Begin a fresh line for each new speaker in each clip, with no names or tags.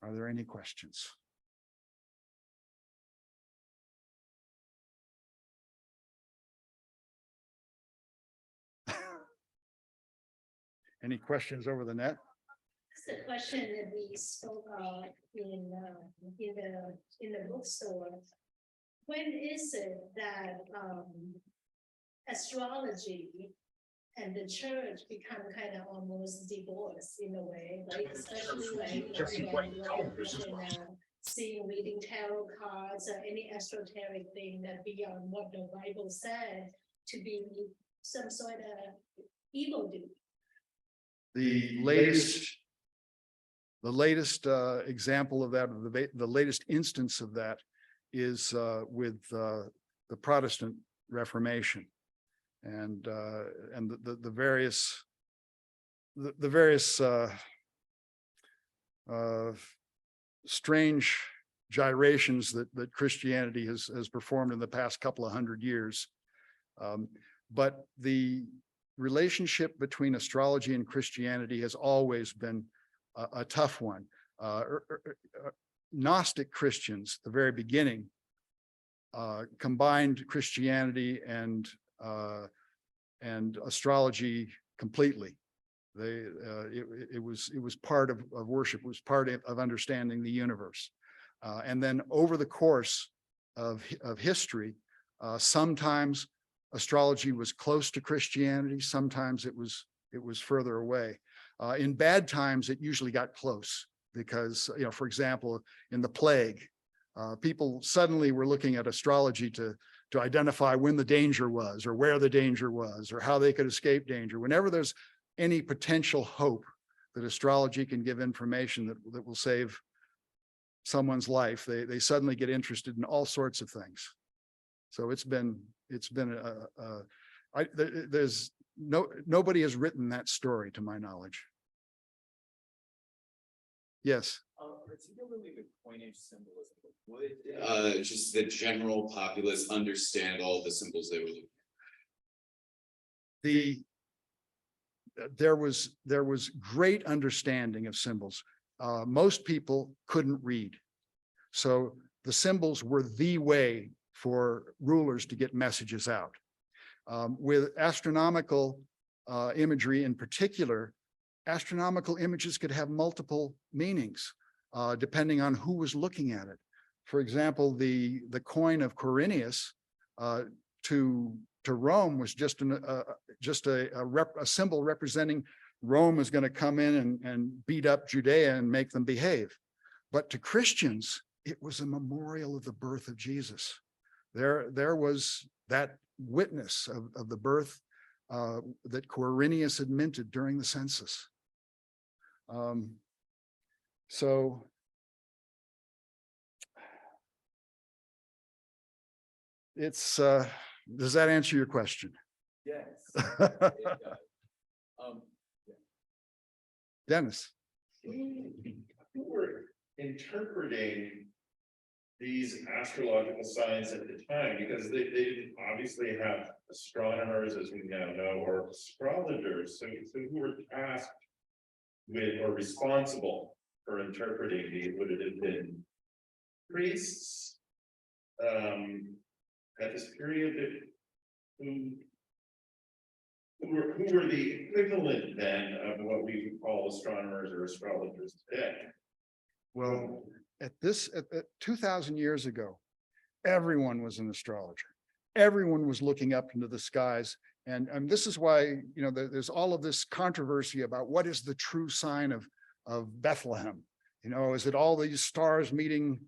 Are there any questions? Any questions over the net?
It's a question that we spoke of in the bookstore. When is it that astrology and the church become kind of almost divorced in a way, like especially seeing reading tarot cards or any esoteric thing that beyond what the Bible said to be some sort of evil doing?
The latest example of that, the latest instance of that is with the Protestant Reformation, and the various strange gyrations that Christianity has performed in the past couple of hundred years. But the relationship between astrology and Christianity has always been a tough one. Gnostic Christians, the very beginning, combined Christianity and astrology completely. It was part of worship, it was part of understanding the universe. And then over the course of history, sometimes astrology was close to Christianity, sometimes it was further away. In bad times, it usually got close because, for example, in the plague, people suddenly were looking at astrology to identify when the danger was, or where the danger was, or how they could escape danger. Whenever there's any potential hope that astrology can give information that will save someone's life, they suddenly get interested in all sorts of things. So there's nobody has written that story to my knowledge. Yes.
Particularly the coinage symbolism, would just the general populace understand all the symbols they were looking
at? There was great understanding of symbols. Most people couldn't read, so the symbols were the way for rulers to get messages out. With astronomical imagery in particular, astronomical images could have multiple meanings depending on who was looking at it. For example, the coin of Quirinius to Rome was just a symbol representing Rome is going to come in and beat up Judea and make them behave. But to Christians, it was a memorial of the birth of Jesus. There was that witness of the birth that Quirinius had minted during the census. So it's, does that answer your question?
Yes.
Dennis.
Who were interpreting these astrological signs at the time? Because they didn't obviously have astronomers, as we now know, or astrologers. So who were tasked with or responsible for interpreting these? Would it have been priests at this period? Who were the equivalent then of what we would call astronomers or astrologers today?
Well, at 2,000 years ago, everyone was an astrologer. Everyone was looking up into the skies. And this is why, there's all of this controversy about what is the true sign of Bethlehem. Is it all these stars meeting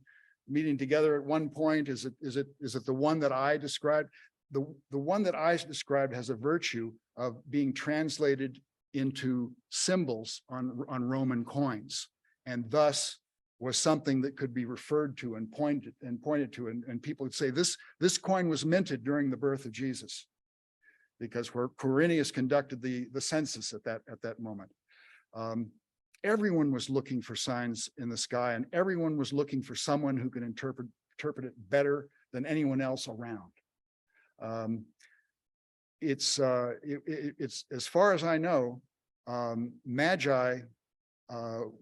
together at one point? Is it the one that I described? The one that I described has a virtue of being translated into symbols on Roman coins, and thus was something that could be referred to and pointed to, and people would say this coin was minted during the birth of Jesus, because where Quirinius conducted the census at that moment. Everyone was looking for signs in the sky, and everyone was looking for someone who could interpret it better than anyone else around. It's as far as I know, magi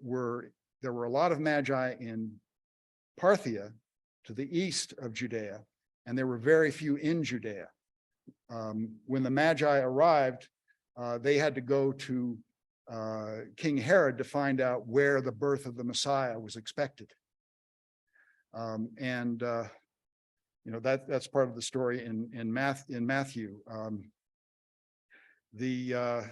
were there were a lot of magi in Parthia to the east of Judea, and there were very few in Judea. When the magi arrived, they had to go to King Herod to find out where the birth of the Messiah was expected. That's part of the story in Matthew. The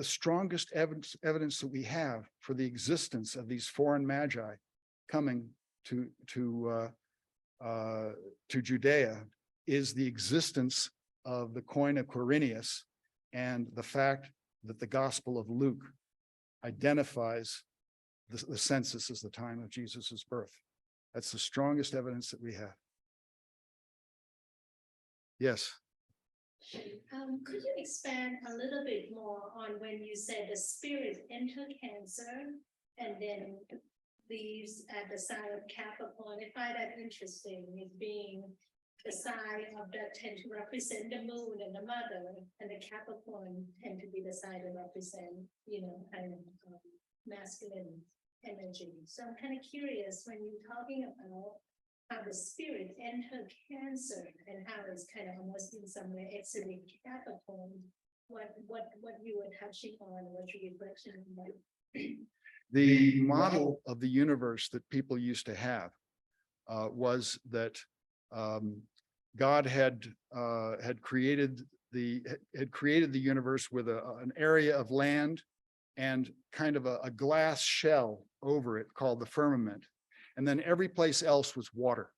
strongest evidence that we have for the existence of these foreign magi coming to Judea is the existence of the coin of Quirinius and the fact that the Gospel of Luke identifies the census as the time of Jesus's birth. That's the strongest evidence that we have. Yes.
Could you expand a little bit more on when you said the spirit enter Cancer and then leaves at the sign of Capricorn? I find that interesting, it being the sign of that tend to represent the moon and the mother, and the Capricorn tend to be the sign that represent, kind of masculine energy. So I'm kind of curious when you're talking about how the spirit entered Cancer and how it's kind of almost in some way exiting Capricorn, what you were touching on, what your reflection on that?
The model of the universe that people used to have was that God had created the universe with an area of land and kind of a glass shell over it called the firmament. And then every place else was water.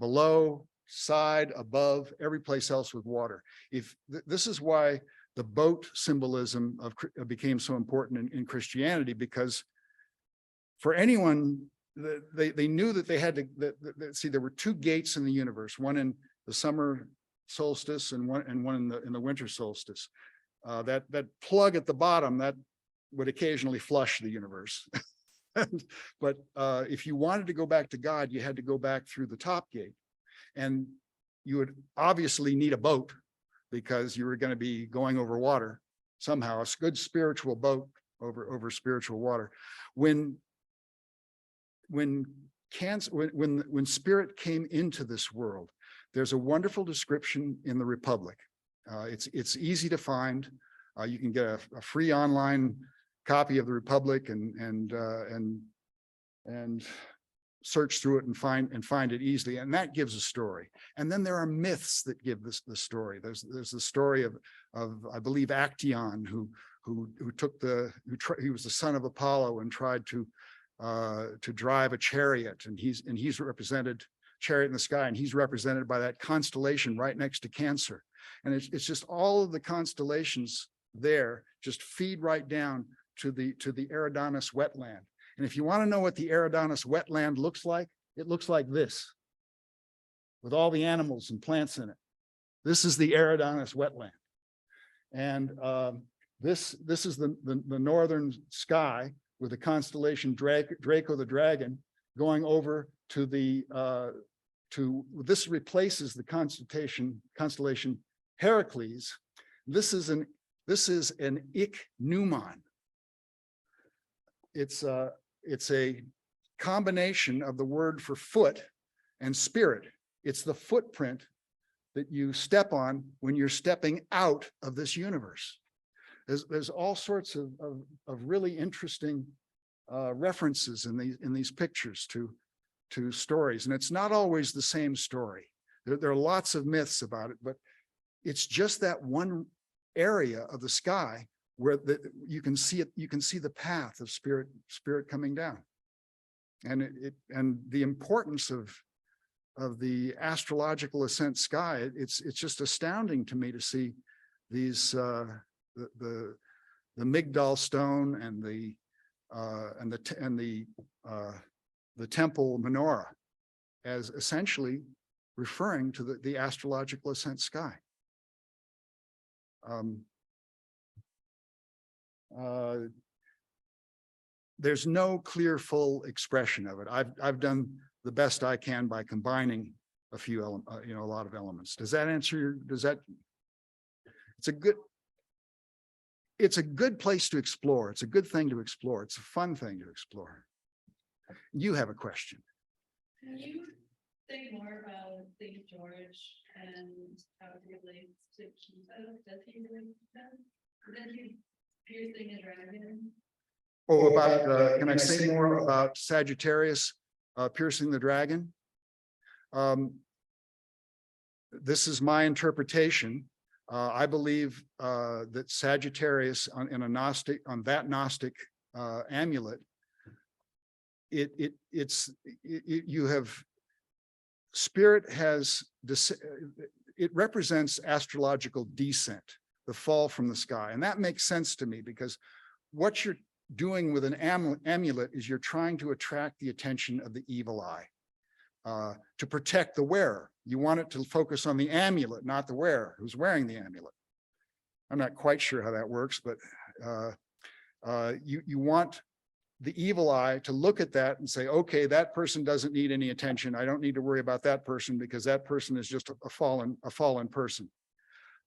Below, side, above, every place else was water. This is why the boat symbolism became so important in Christianity, because for anyone, they knew that they had to see there were two gates in the universe, one in the summer solstice and one in the winter solstice. That plug at the bottom that would occasionally flush the universe. But if you wanted to go back to God, you had to go back through the top gate, and you would obviously need a boat because you were going to be going over water somehow, a good spiritual boat over spiritual water. When spirit came into this world, there's a wonderful description in the Republic. It's easy to find. You can get a free online copy of the Republic and search through it and find it easily, and that gives a story. And then there are myths that give the story. There's the story of I believe Actaeon, who he was the son of Apollo and tried to drive a chariot, and he's represented, chariot in the sky, and he's represented by that constellation right next to Cancer. And it's just all of the constellations there just feed right down to the Eridanus wetland. And if you want to know what the Eridanus wetland looks like, it looks like this, with all the animals and plants in it. This is the Eridanus wetland. And this is the northern sky with the constellation Draco the dragon going over to this replaces the constellation Heracles. This is an ichneumon. It's a combination of the word for foot and spirit. It's the footprint that you step on when you're stepping out of this universe. There's all sorts of really interesting references in these pictures to stories, and it's not always the same story. There are lots of myths about it, but it's just that one area of the sky where you can see it. You can see the path of spirit coming down, and the importance of the astrological ascent sky. It's just astounding to me to see these the Migdal stone and the temple menorah as essentially referring to the astrological ascent sky. There's no clear full expression of it. I've done the best I can by combining a few a lot of elements. Does that answer your, it's a good, it's a good place to explore. It's a good thing to explore. It's a fun thing to explore. You have a question.
Can you say more about St. George and how it relates to Keto? Does he relate to that? Then he piercing a dragon?
Oh, about, can I say more about Sagittarius piercing the dragon? This is my interpretation. I believe that Sagittarius on that Gnostic amulet, spirit has, it represents astrological descent, the fall from the sky. And that makes sense to me because what you're doing with an amulet is you're trying to attract the attention of the evil eye, to protect the wearer. You want it to focus on the amulet, not the wearer who's wearing the amulet. I'm not quite sure how that works, but you want the evil eye to look at that and say, okay, that person doesn't need any attention. I don't need to worry about that person because that person is just a fallen person.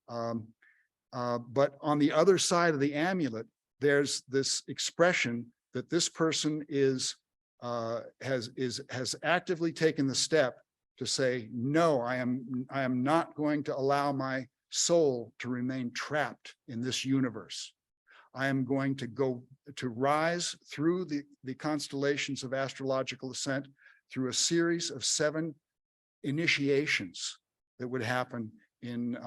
But on the other side of the amulet, there's this expression that this person has actively taken the step to say, no, I am not going to allow my soul to remain trapped in this universe. I am going to rise through the constellations of astrological ascent through a series of 7 initiations that would happen in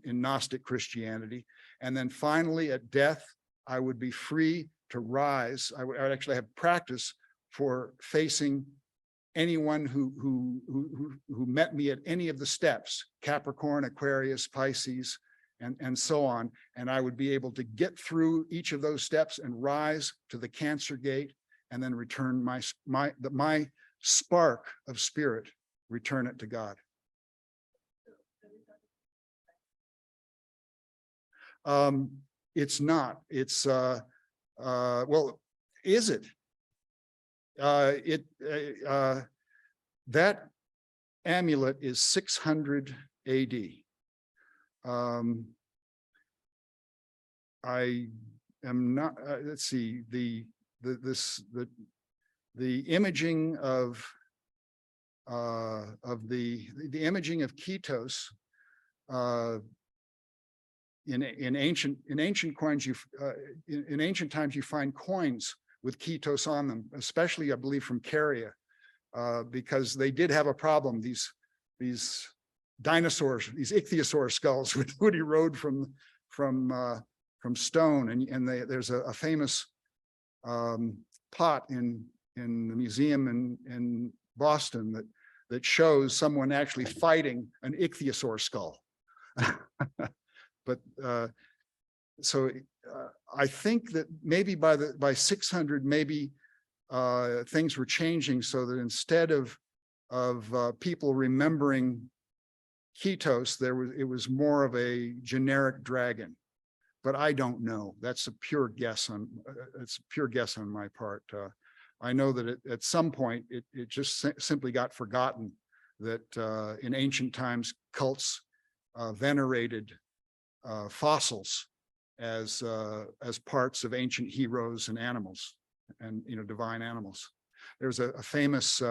Gnostic Christianity. And then finally at death, I would be free to rise. I would actually have practice for facing anyone who met me at any of the steps, Capricorn, Aquarius, Pisces, and so on. And I would be able to get through each of those steps and rise to the Cancer gate and then return my spark of spirit, return it to God. It's not, it's, well, is it? That amulet is 600 AD. I am not, let's see, the imaging of the imaging of Ketos in ancient coins, in ancient times you find coins with Ketos on them, especially I believe from Caria, because they did have a problem. These dinosaurs, these ichthyosaur skulls would erode from stone, and there's a famous pot in the museum in Boston that shows someone actually fighting an ichthyosaur skull. But so I think that maybe by 600, maybe things were changing so that instead of people remembering Ketos, it was more of a generic dragon. But I don't know. That's a pure guess on my part. I know that at some point it just simply got forgotten that in ancient times cults venerated fossils as parts of ancient heroes and animals, and divine animals. There's a famous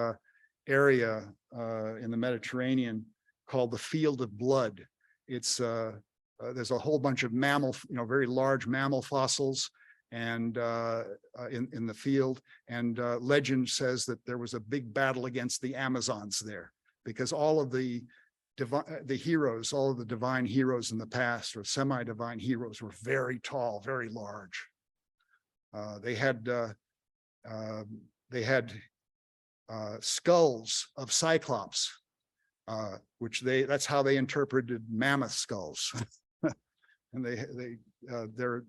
area in the Mediterranean called the Field of Blood. It's there's a whole bunch of very large mammal fossils and in the field, and legend says that there was a big battle against the Amazons there because all of the heroes, all of the divine heroes in the past, or semi-divine heroes, were very tall, very large. They had skulls of Cyclops, which that's how they interpreted mammoth skulls. And they're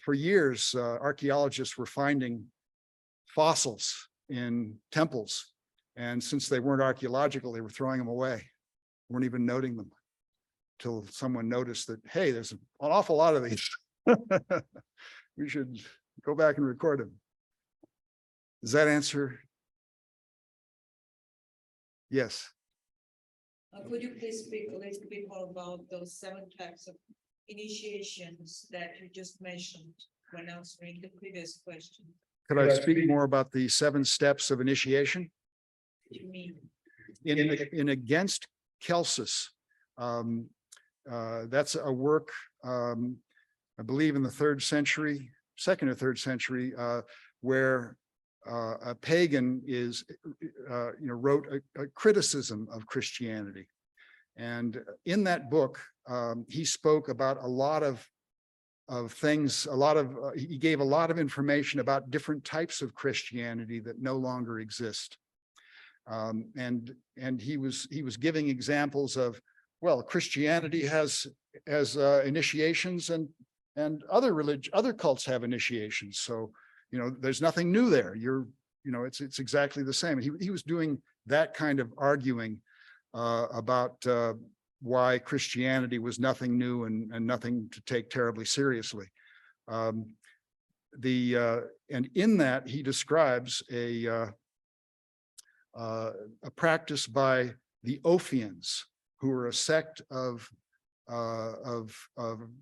for years, archaeologists were finding fossils in temples, and since they weren't archaeological, they were throwing them away. Weren't even noting them till someone noticed that, hey, there's an awful lot of these. We should go back and record them. Does that answer? Yes.
Could you please speak a little bit more about those 7 types of initiations that you just mentioned when answering the previous question?
Could I speak more about the 7 steps of initiation?
What do you mean?
In Against Celsus, that's a work, I believe in the 3rd century, 2nd or 3rd century, where a pagan wrote a criticism of Christianity. And in that book, he spoke about a lot of things, he gave a lot of information about different types of Christianity that no longer exist. And he was giving examples of, well, Christianity has initiations, and other cults have initiations. So, there's nothing new there. It's exactly the same. He was doing that kind of arguing about why Christianity was nothing new and nothing to take terribly seriously. And in that he describes a practice by the Ophians, who were a sect of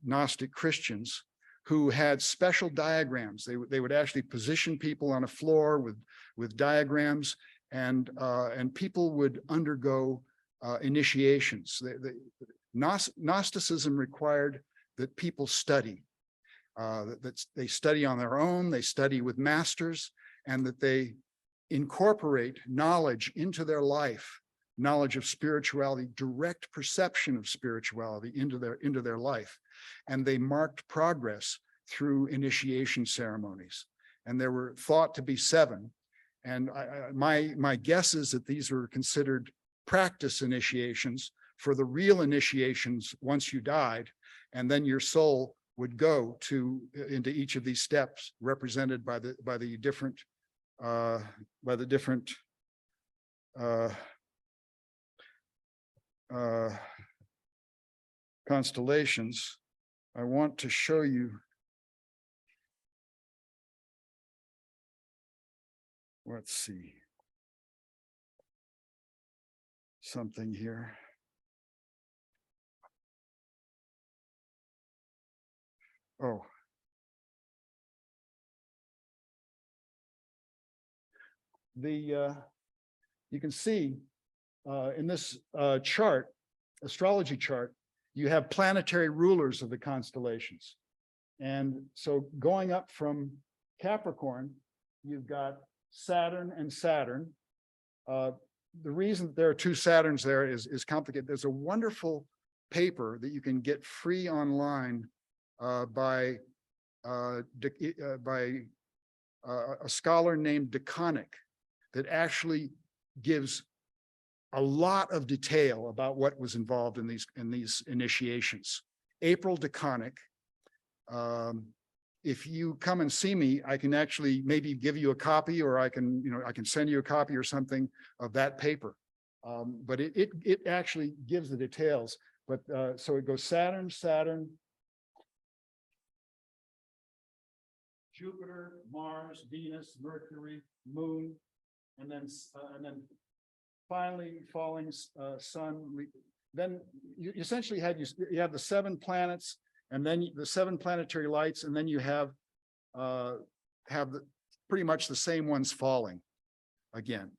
Gnostic Christians who had special diagrams. They would actually position people on a floor with diagrams, and people would undergo initiations. Gnosticism required that people study, that they study on their own, they study with masters, and that they incorporate knowledge into their life, knowledge of spirituality, direct perception of spirituality into their life. And they marked progress through initiation ceremonies. And there were thought to be 7. And my guess is that these were considered practice initiations for the real initiations once you died, and then your soul would go into each of these steps represented by the different constellations. I want to show you let's see something here. Oh. You can see in this chart, astrology chart, you have planetary rulers of the constellations. And so going up from Capricorn, you've got Saturn and Saturn. The reason there are 2 Saturns there is complicated. There's a wonderful paper that you can get free online by a scholar named Deconic, that actually gives a lot of detail about what was involved in these initiations. April Deconic. If you come and see me, I can actually maybe give you a copy, or I can send you a copy or something of that paper. But it actually gives the details. But so it goes Saturn, Saturn, Jupiter, Mars, Venus, Mercury, Moon, and then finally falling Sun. Then you essentially you have the 7 planets, and then the 7 planetary lights, and then you have pretty much the same ones falling again.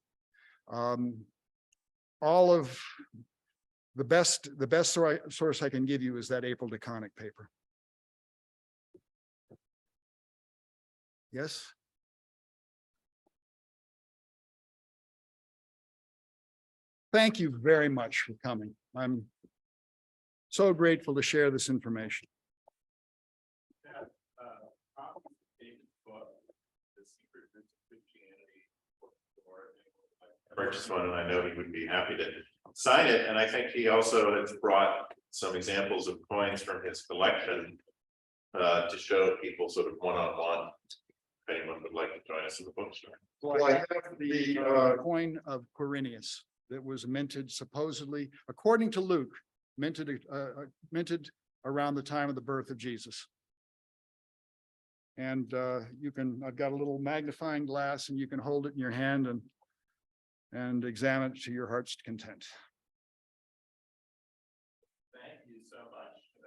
All of the best source I can give you is that April Deconic paper. Yes. Thank you very much for coming. I'm so grateful to share this information.
Purchase one, and I know he would be happy to sign it. And I think he also has brought some examples of coins from his collection to show people sort of one-on-one. If anyone would like to join us in the bookstore.
Well, I have the coin of Quirinius that was minted, supposedly, according to Luke, minted around the time of the birth of Jesus. And I've got a little magnifying glass, and you can hold it in your hand and examine it to your heart's content.